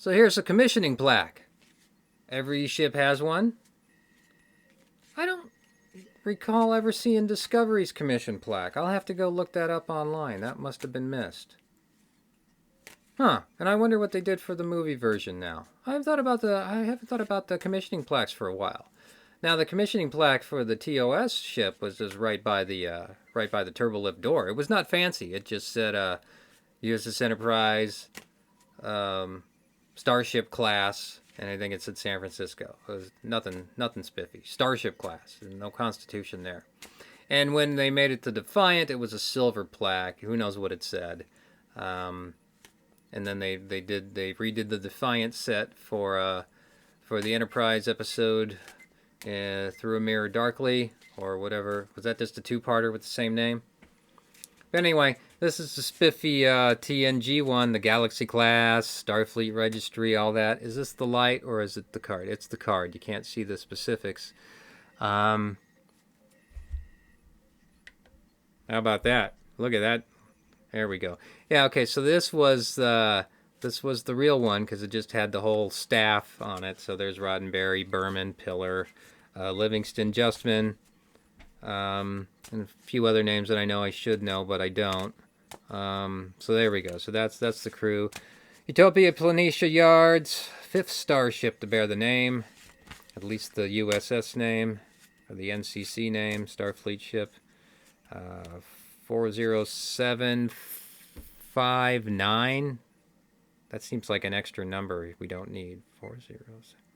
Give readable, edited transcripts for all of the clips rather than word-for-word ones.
So here's a commissioning plaque. Every ship has one. I don't recall ever seeing Discovery's commission plaque. I'll have to go look that up online. That must have been missed. Huh, and I wonder what they did for the movie version now. I haven't thought about the commissioning plaques for a while. Now the commissioning plaque for the TOS ship was just right by the turbolift door. It was not fancy. It just said USS Enterprise, Starship class, and I think it said San Francisco. It was nothing spiffy. Starship class, no Constitution there. And when they made it to Defiant, it was a silver plaque. Who knows what it said? And then they redid the Defiant set for the Enterprise episode, Through a Mirror Darkly, or whatever. Was that just a two-parter with the same name? But anyway, this is the spiffy TNG one, the Galaxy class, Starfleet Registry, all that. Is this the light or is it the card? It's the card. You can't see the specifics. How about that? Look at that. There we go. Yeah, okay, so this was the real one because it just had the whole staff on it. So there's Roddenberry, Berman, Pillar, Livingston, Justman, and a few other names that I know I should know, but I don't. So there we go. So that's the crew. Utopia Planitia Yards, 5th starship to bear the name, at least the USS name, or the NCC name, Starfleet ship. 40759. That seems like an extra number we don't need. 407.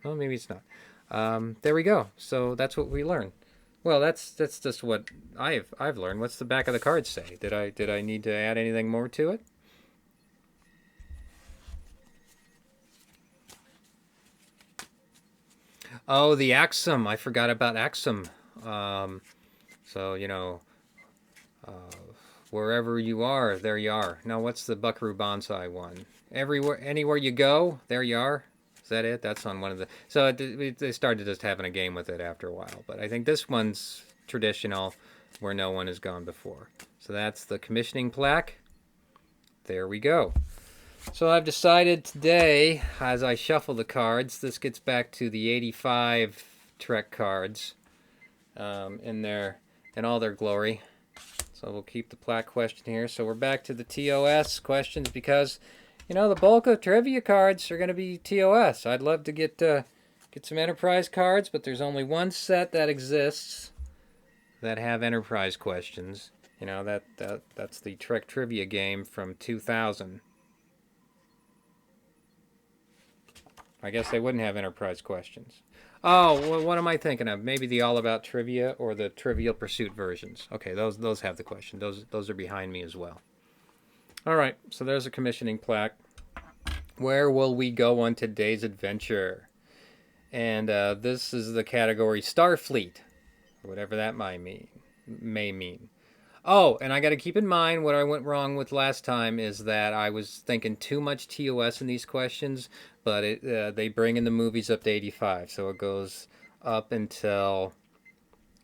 Well, maybe it's not. There we go. So that's what we learned. Well, that's just what I've learned. What's the back of the card say? Did I need to add anything more to it? Oh, the Axum. I forgot about Axum. So, you know, wherever you are, there you are. Now, what's the Buckaroo Banzai one? Anywhere you go, there you are. Is that it? That's on one of the... So they started just having a game with it after a while. But I think this one's traditional, where no one has gone before. So that's the commissioning plaque. There we go. So I've decided today, as I shuffle the cards, this gets back to the 85 Trek cards in all their glory. So we'll keep the plaque question here. So we're back to the TOS questions because, you know, the bulk of trivia cards are going to be TOS. I'd love to get some Enterprise cards, but there's only one set that exists that have Enterprise questions. You know, that's the Trek trivia game from 2000. I guess they wouldn't have Enterprise questions. Oh, well, what am I thinking of? Maybe the All About Trivia or the Trivial Pursuit versions. Okay, those have the question. Those are behind me as well. All right, so there's a commissioning plaque. Where will we go on today's adventure? And this is the category Starfleet, whatever that may mean. Oh, and I got to keep in mind what I went wrong with last time is that I was thinking too much TOS in these questions, but they bring in the movies up to 85, so it goes up until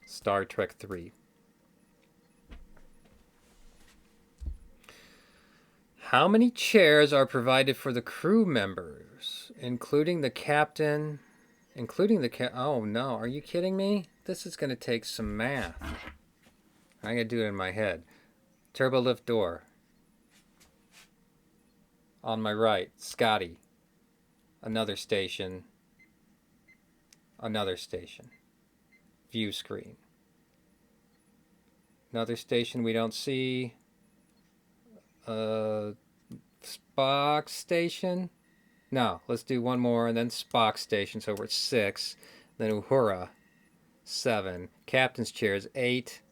Star Trek 3. How many chairs are provided for the crew members, including the captain, oh no, are you kidding me? This is going to take some math. I gotta do it in my head. Turbo lift door. On my right, Scotty. Another station. Another station. View screen. Another station we don't see. Spock station. No, let's do one more and then Spock station. So we're at 6. Then Uhura, 7. Captain's chairs, 8.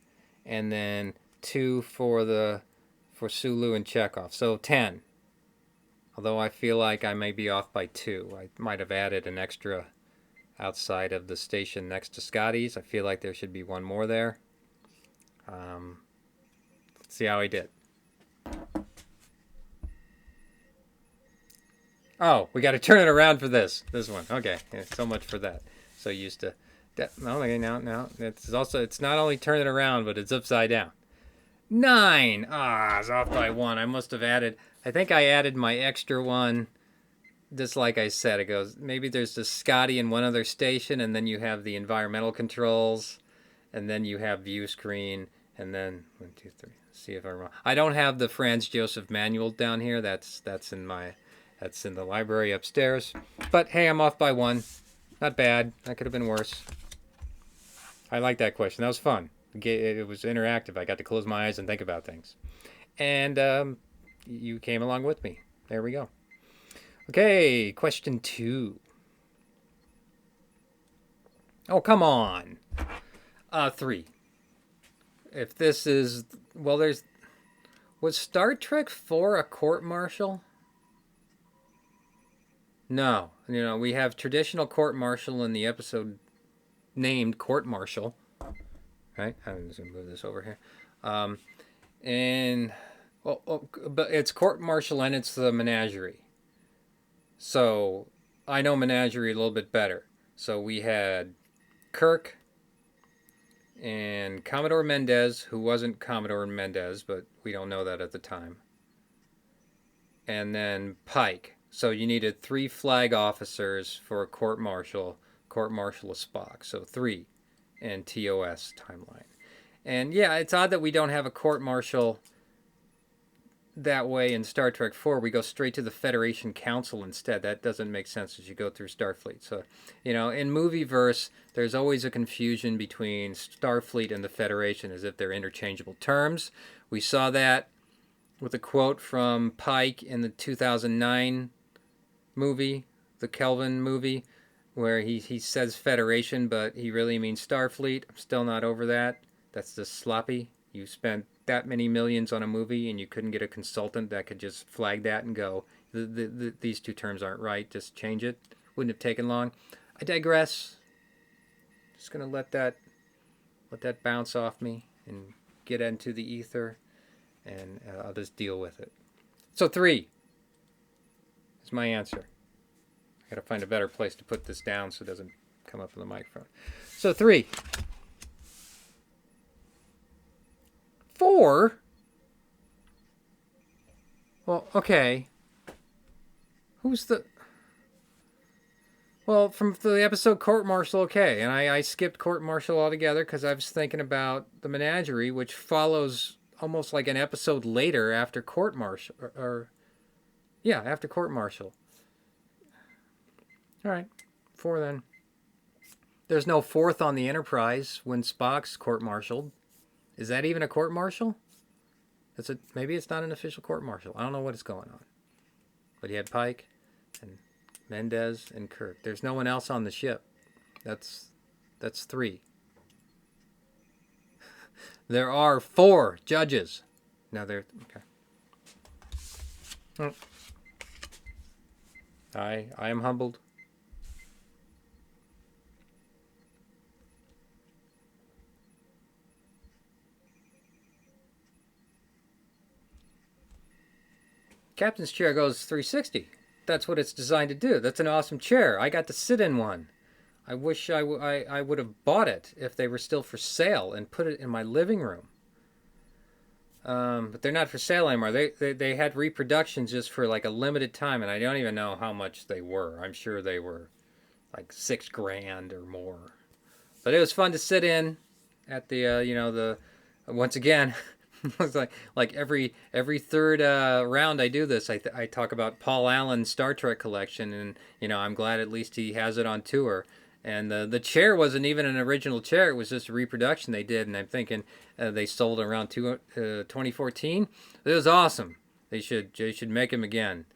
And then 2 for Sulu and Chekhov. So 10. Although I feel like I may be off by 2. I might have added an extra outside of the station next to Scotty's. I feel like there should be one more there. Let's see how I did. Oh, we got to turn it around for this one. Okay, yeah, so much for that. So used to... Okay, now it's not only turning around, but it's upside down. 9. Ah, it's off by 1. I must have added. I think I added my extra one just like I said, it goes, maybe there's the Scotty in one other station, and then you have the environmental controls, and then you have view screen, and then 1, 2, 3. Let's see if I'm wrong. I don't have the Franz Josef manual down here. That's in the library upstairs. But hey, I'm off by 1. Not bad. That could have been worse. I like that question. That was fun. It was interactive. I got to close my eyes and think about things. And you came along with me. There we go. Okay, question 2. Oh, come on. 3. If this is... Well, there's... Was Star Trek 4 a court-martial? No. You know, we have traditional court-martial in the episode named court-martial. Right? I'm just going to move this over here. And... Well, but it's court-martial and it's the menagerie. So, I know menagerie a little bit better. So we had Kirk and Commodore Mendez, who wasn't Commodore Mendez, but we don't know that at the time. And then Pike. So you needed 3 flag officers for a court-martial of Spock. So 3 in TOS timeline. And yeah, it's odd that we don't have a court-martial that way in Star Trek 4. We go straight to the Federation Council instead. That doesn't make sense as you go through Starfleet. So, you know, in movieverse, there's always a confusion between Starfleet and the Federation as if they're interchangeable terms. We saw that with a quote from Pike in the 2009 movie, the Kelvin movie, where he says Federation, but he really means Starfleet. I'm still not over that. That's just sloppy. You spent that many millions on a movie and you couldn't get a consultant that could just flag that and go, these 2 terms aren't right, just change it. Wouldn't have taken long. I digress. Just gonna let that bounce off me and get into the ether, and I'll just deal with it. So 3 is my answer. I gotta find a better place to put this down so it doesn't come up in the microphone. So 3. 4? Well, okay. Who's the... Well, from the episode Court Martial, okay. And I skipped Court Martial altogether because I was thinking about the Menagerie, which follows almost like an episode later after Court Martial. Yeah, after Court Martial. All right. 4 then. There's no 4th on the Enterprise when Spock's court-martialed. Is that even a court-martial? Maybe it's not an official court-martial. I don't know what is going on. But he had Pike and Mendez and Kirk. There's no one else on the ship. That's 3. There are 4 judges. Now they're... Okay. I am humbled. Captain's chair goes 360. That's what it's designed to do. That's an awesome chair. I got to sit in one. I wish I would have bought it if they were still for sale and put it in my living room. But they're not for sale anymore. They had reproductions just for like a limited time, and I don't even know how much they were. I'm sure they were like $6,000 or more. But it was fun to sit in at the once again. It's like every third round I do this, I talk about Paul Allen's Star Trek collection, and I'm glad at least he has it on tour. And the chair wasn't even an original chair; it was just a reproduction they did. And I'm thinking they sold around 2014. It was awesome. They should make them again.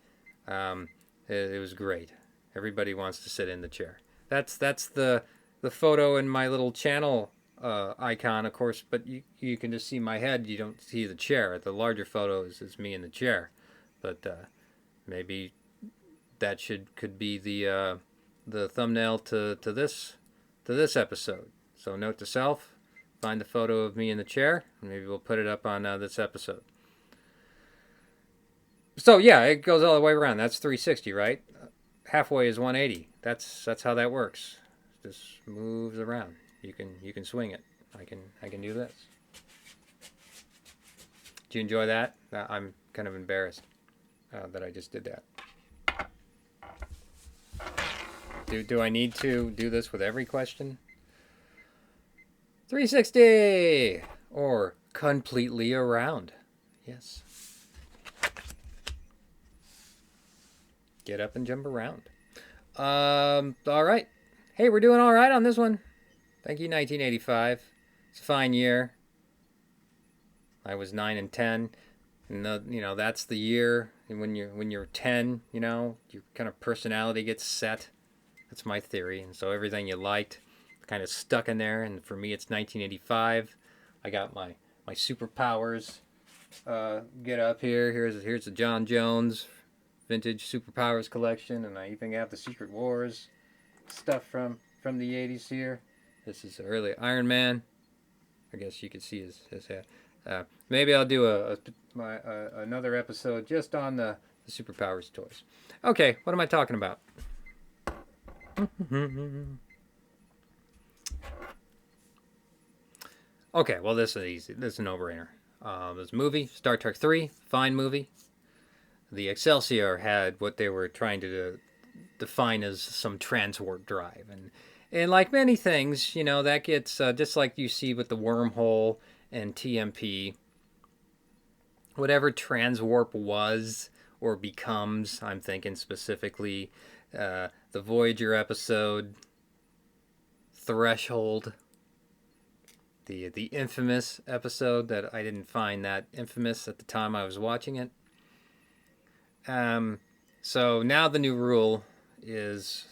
It was great. Everybody wants to sit in the chair. That's the photo in my little channel icon, of course, but you can just see my head. You don't see the chair. The larger photo is me in the chair, but maybe that could be the thumbnail to this episode. So note to self: find the photo of me in the chair, and maybe we'll put it up on this episode. So yeah, it goes all the way around. That's 360, right? Halfway is 180. That's how that works. It just moves around. You can swing it. I can do this. Did you enjoy that? I'm kind of embarrassed that I just did that. Do I need to do this with every question? 360 or completely around. Yes. Get up and jump around. All right. Hey, we're doing all right on this one. Thank you, 1985. It's a fine year. I was 9 and 10. And that's the year when you're 10, your kind of personality gets set. That's my theory. And so everything you liked kind of stuck in there. And for me, it's 1985. I got my superpowers. Get up here. Here's the John Jones vintage superpowers collection, and I even have the Secret Wars stuff from the 80s here. This is early Iron Man. I guess you could see his head. Maybe I'll do another episode just on the superpowers toys. Okay, what am I talking about? Okay, well, this is easy. This is a no-brainer. This movie, Star Trek 3, fine movie. The Excelsior had what they were trying to define as some transwarp drive. And like many things, that gets, just like you see with the wormhole and TMP, whatever transwarp was or becomes, I'm thinking specifically the Voyager episode, Threshold, the infamous episode that I didn't find that infamous at the time I was watching it. So now the new rule is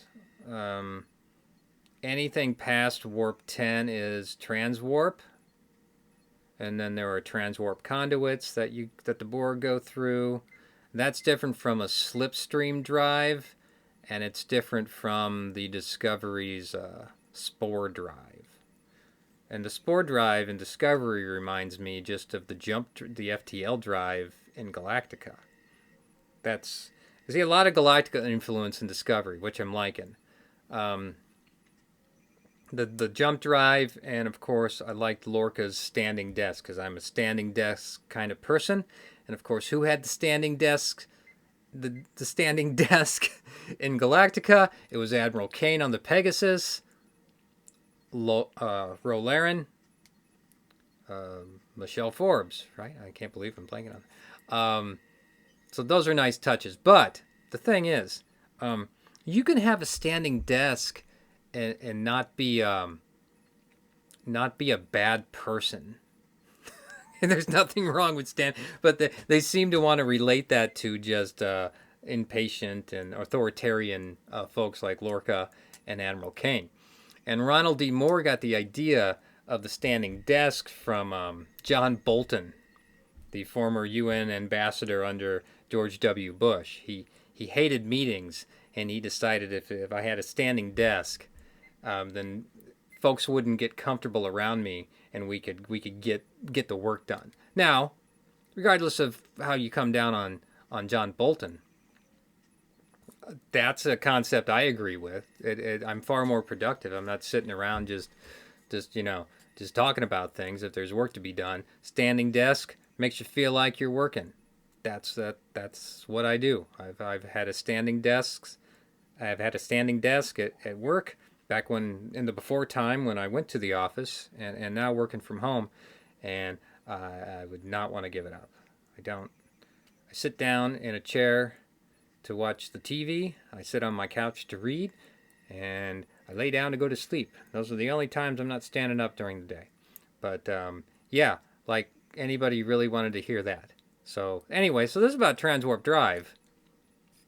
anything past warp 10 is transwarp, and then there are transwarp conduits that the Borg go through. That's different from a slipstream drive, and it's different from the Discovery's spore drive. And the spore drive in Discovery reminds me just of the FTL drive in Galactica. That's, you see a lot of Galactica influence in Discovery, which I'm liking. The jump drive, and of course I liked Lorca's standing desk, because I'm a standing desk kind of person. And of course, who had the standing desk? The standing desk in Galactica? It was Admiral Kane on the Pegasus, Rolaren, Michelle Forbes, right? I can't believe I'm blanking on it. So those are nice touches. But the thing is, you can have a standing desk and not be a bad person. And there's nothing wrong with but they seem to want to relate that to just impatient and authoritarian folks like Lorca and Admiral Kane. And Ronald D. Moore got the idea of the standing desk from John Bolton, the former UN ambassador under George W. Bush. He hated meetings, and he decided if I had a standing desk, then folks wouldn't get comfortable around me, and we could get the work done. Now, regardless of how you come down on John Bolton, that's a concept I agree with. I'm far more productive. I'm not sitting around just talking about things. If there's work to be done, standing desk makes you feel like you're working. That's what I do. I've had a standing desk. I've had a standing desk at work back when in the before time when I went to the office, and now working from home, and I would not want to give it up. I don't. I sit down in a chair to watch the TV. I sit on my couch to read, and I lay down to go to sleep. Those are the only times I'm not standing up during the day. But yeah, like anybody really wanted to hear that. So anyway, so this is about Transwarp Drive.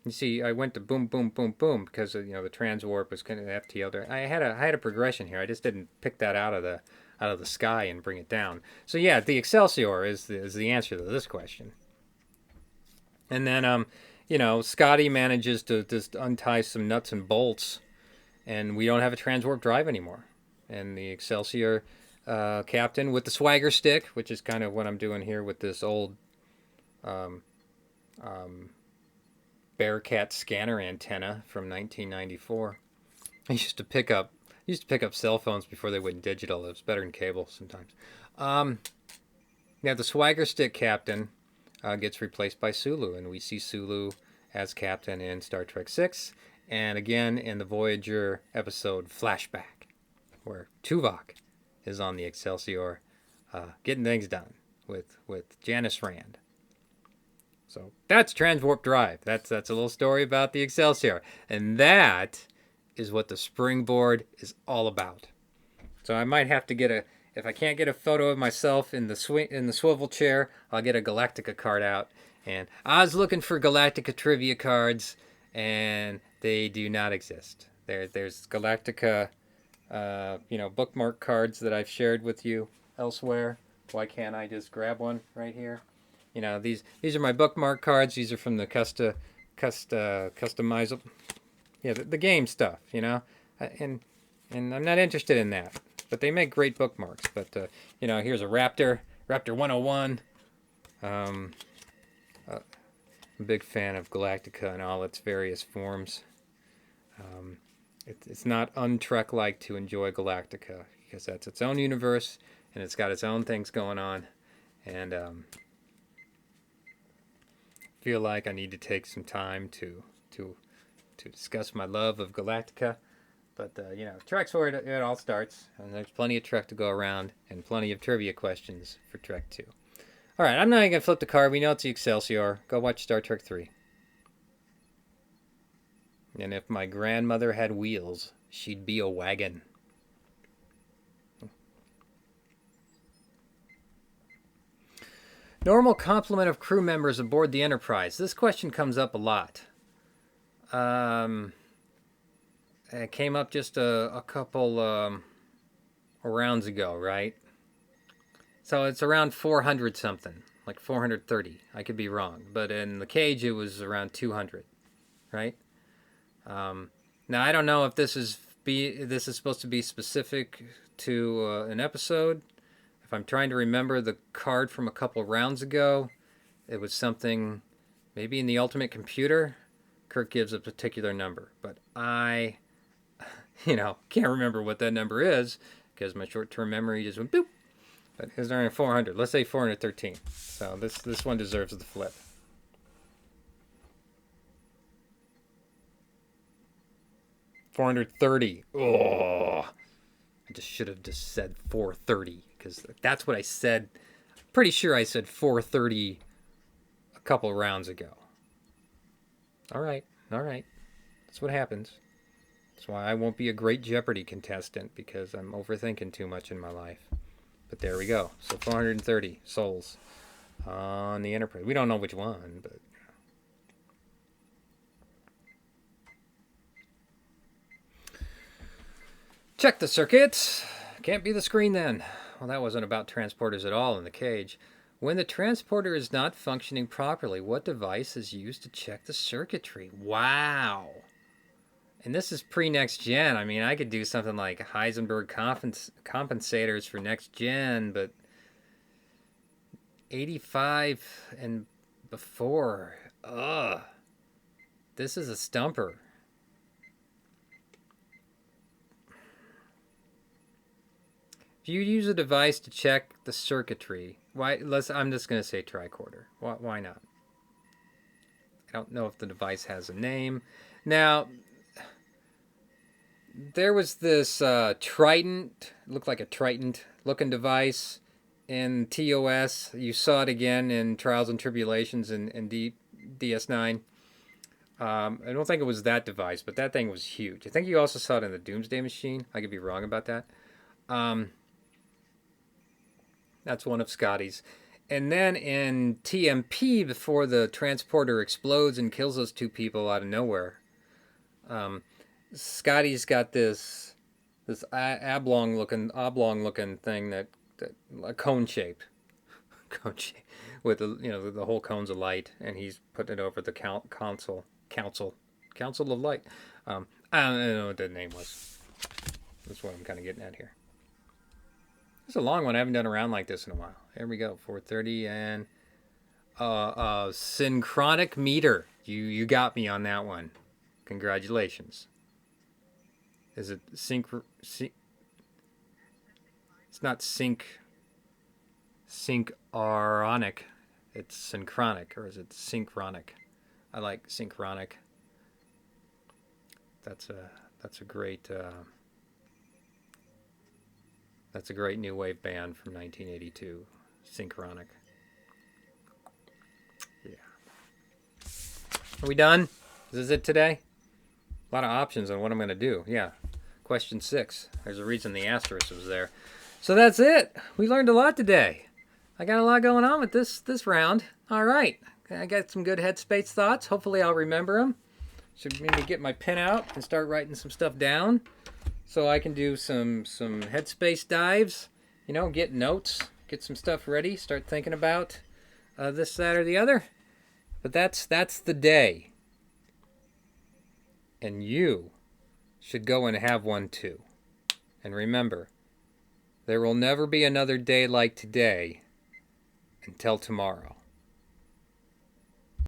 You see, I went to boom, boom, boom, boom because the Transwarp was kind of FTL drive. I had a progression here. I just didn't pick that out of the sky and bring it down. So yeah, the Excelsior is the answer to this question. And then Scotty manages to just untie some nuts and bolts, and we don't have a Transwarp drive anymore. And the Excelsior captain with the swagger stick, which is kind of what I'm doing here with this old Bearcat scanner antenna from 1994. I used to pick up cell phones before they went digital. It was better than cable sometimes. The swagger stick captain gets replaced by Sulu, and we see Sulu as captain in Star Trek 6. and again in the Voyager episode Flashback, where Tuvok is on the Excelsior getting things done with Janice Rand. So that's Transwarp Drive. That's a little story about the Excelsior. And that is what the Springboard is all about. So I might have to get if I can't get a photo of myself in the swivel chair, I'll get a Galactica card out. And I was looking for Galactica trivia cards, and they do not exist. There's Galactica, bookmark cards that I've shared with you elsewhere. Why can't I just grab one right here? These are my bookmark cards. These are from the customizable, the game stuff. And I'm not interested in that. But they make great bookmarks. But here's a Raptor 101. I'm a big fan of Galactica in all its various forms. It's not un-Trek-like to enjoy Galactica because that's its own universe and it's got its own things going on. And feel like I need to take some time to discuss my love of Galactica. But, Trek's where it all starts, and there's plenty of Trek to go around, and plenty of trivia questions for Trek 2. All right, I'm not even going to flip the card. We know it's the Excelsior. Go watch Star Trek 3. And if my grandmother had wheels, she'd be a wagon. Normal complement of crew members aboard the Enterprise. This question comes up a lot. It came up just a couple rounds ago, right? So it's around 400 something, like 430. I could be wrong, but in the cage it was around 200, right? Now I don't know if this is supposed to be specific to an episode. If I'm trying to remember the card from a couple rounds ago, it was something maybe in the Ultimate Computer. Kirk gives a particular number, but I can't remember what that number is because my short-term memory just went boop. But it's around 400. Let's say 413. So this one deserves the flip. $430. Oh, I should have said 430 because that's what I said. Pretty sure I said 430 a couple rounds ago. All right. That's what happens. That's why I won't be a great Jeopardy contestant because I'm overthinking too much in my life. But there we go. So 430 souls on the Enterprise. We don't know which one, but check the circuits. Can't be the screen then. Well, that wasn't about transporters at all in the cage. When the transporter is not functioning properly, what device is used to check the circuitry? Wow. And this is pre-next gen. I mean, I could do something like Heisenberg compensators for next gen, but 85 and before, this is a stumper. If you use a device to check the circuitry, I'm just going to say tricorder. Why not? I don't know if the device has a name. Now, there was this Trident, looked like a Trident looking device in TOS. You saw it again in Trials and Tribulations in DS9. I don't think it was that device, but that thing was huge. I think you also saw it in the Doomsday Machine. I could be wrong about that. That's one of Scotty's. And then in TMP, before the transporter explodes and kills those two people out of nowhere, Scotty's got this oblong looking thing that a cone shape with the whole cones of light, and he's putting it over the council of light. I don't know what the name was. That's what I'm kind of getting at here. It's a long one. I haven't done a round like this in a while. Here we go. 430 and synchronic meter. You got me on that one. Congratulations. Is it it's not synchronic. It's synchronic, or is it synchronic? I like synchronic. that's a great new wave band from 1982, Synchronic. Yeah. Are we done? Is this it today? A lot of options on what I'm going to do. Yeah. Question 6. There's a reason the asterisk was there. So that's it. We learned a lot today. I got a lot going on with this round. All right. I got some good headspace thoughts. Hopefully I'll remember them. Should maybe get my pen out and start writing some stuff down so I can do some headspace dives. You know, get notes, get some stuff ready, start thinking about this, that, or the other. But that's the day. And you should go and have one too. And remember, there will never be another day like today until tomorrow.